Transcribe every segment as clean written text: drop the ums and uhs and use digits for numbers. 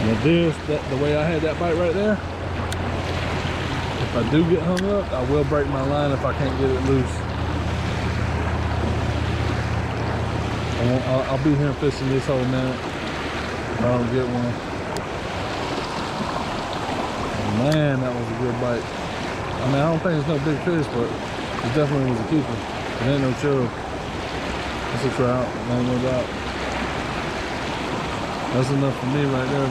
Now the way I had that bite right there, if I do get hung up, I will break my line if I can't get it loose. I'll be here fishing this whole night if I don't get one. Man, that was a good bite. I mean, I don't think it's no big fish, but it definitely was a keeper. It ain't no chub. It's a trout, ain't no doubt. That's enough for me right there,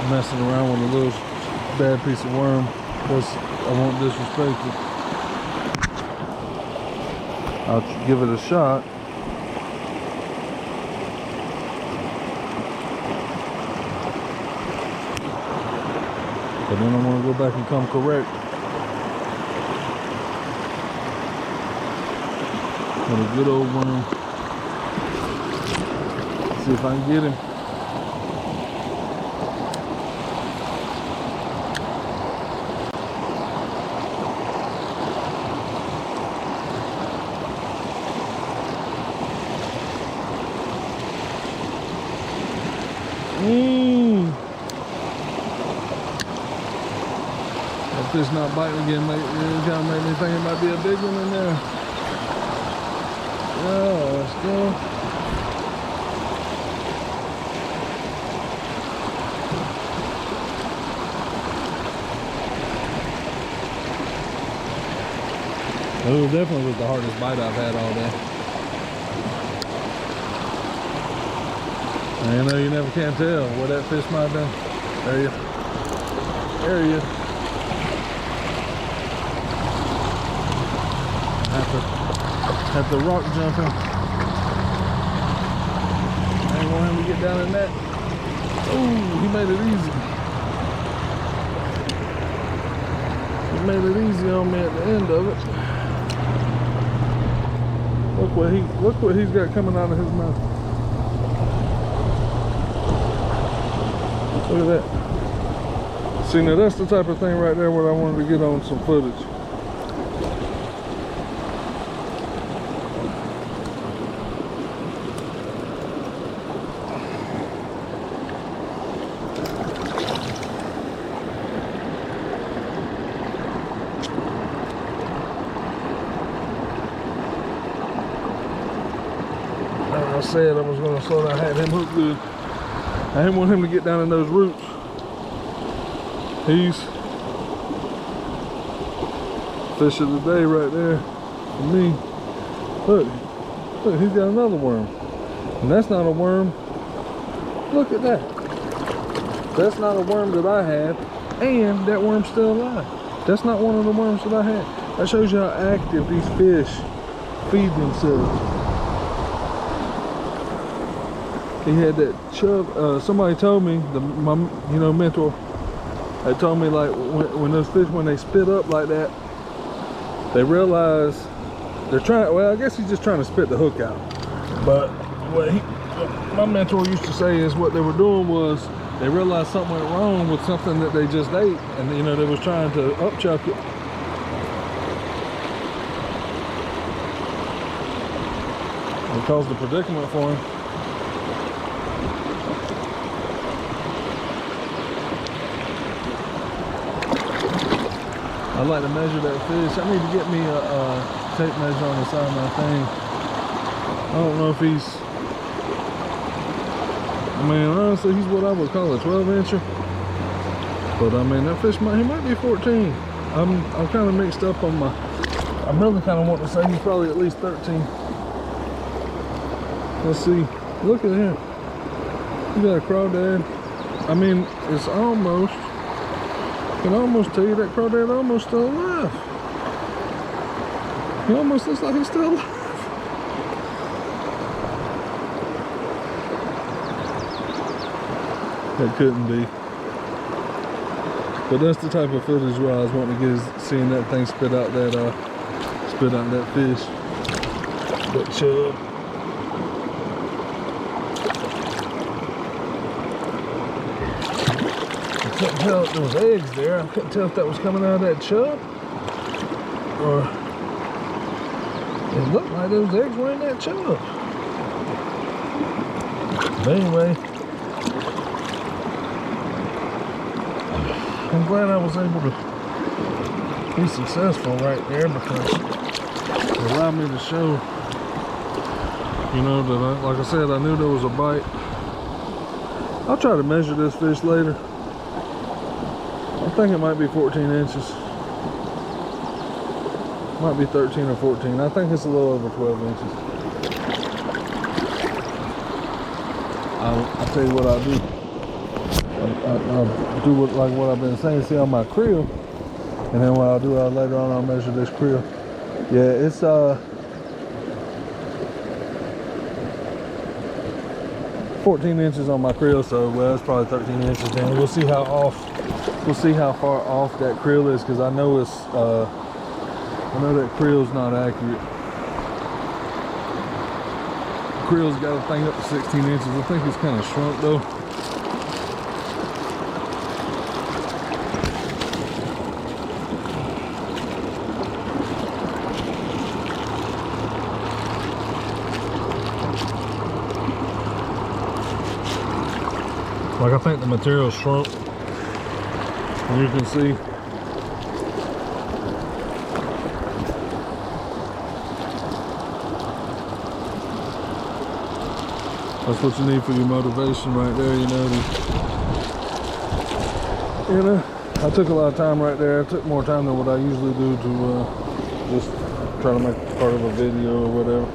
messing around with a little bad piece of worm, because I won't disrespect it. I'll give it a shot. But then I want to go back and come correct. With a good old worm. See if I can get him. That fish not biting again, it kind of made me think it might be a big one in there. Yeah, let's go. It definitely was the hardest bite I've had all day. And you know, you never can tell where that fish might have been. There you. There you. After rock jumping. I ain't want him to get down in that. Ooh, he made it easy. He made it easy on me at the end of it. Look what he's got coming out of his mouth. Look at that. See, now that's the type of thing right there where I wanted to get on some footage. I said I was going to slow down. I had him hooked good. I didn't want him to get down in those roots. He's fish of the day right there for me. Look, he's got another worm. And that's not a worm. Look at that. That's not a worm that I had. And that worm's still alive. That's not one of the worms that I had. That shows you how active these fish feed themselves. He had that chub. Somebody told me, my mentor, they told me like when those fish, when they spit up like that, they realize they're trying. Well, I guess he's just trying to spit the hook out. But what my mentor used to say is what they were doing was they realized something went wrong with something that they just ate, and they was trying to upchuck it. It caused a predicament for him. I like to measure that fish. I need to get me a tape measure on the side of my thing. I don't know if he's, I mean, honestly, he's what I would call a 12-incher. But I mean, that fish he might be 14. I'm kind of mixed up on my, I really kind of want to say he's probably at least 13. Let's see. Look at him. He got a crawdad. I mean, it's almost, I can almost tell you that crawdad almost still alive. He almost looks like he's still alive. That couldn't be. But that's the type of footage where I was wanting to get, is seeing that thing spit out that fish, that chub. I couldn't tell if there was eggs there. I couldn't tell if that was coming out of that chub, or it looked like those eggs were in that chub. But anyway, I'm glad I was able to be successful right there because it allowed me to show, you know, that like I said, I knew there was a bite. I'll try to measure this fish later. I think it might be 14 inches. Might be 13 or 14. I think it's a little over 12 inches. I'll tell you what I'll do. I'll do what I've been saying, see on my creel. And then what I'll do, later on I'll measure this creel. Yeah, it's 14 inches on my creel, so well, it's probably 13 inches then. We'll see how far off that creel is, because I know that creel's not accurate. Creel's got a thing up to 16 inches. I think it's kind of shrunk though. Like, I think the material's shrunk, and you can see. That's what you need for your motivation right there, you know. I took a lot of time right there. I took more time than what I usually do to just try to make part of a video or whatever.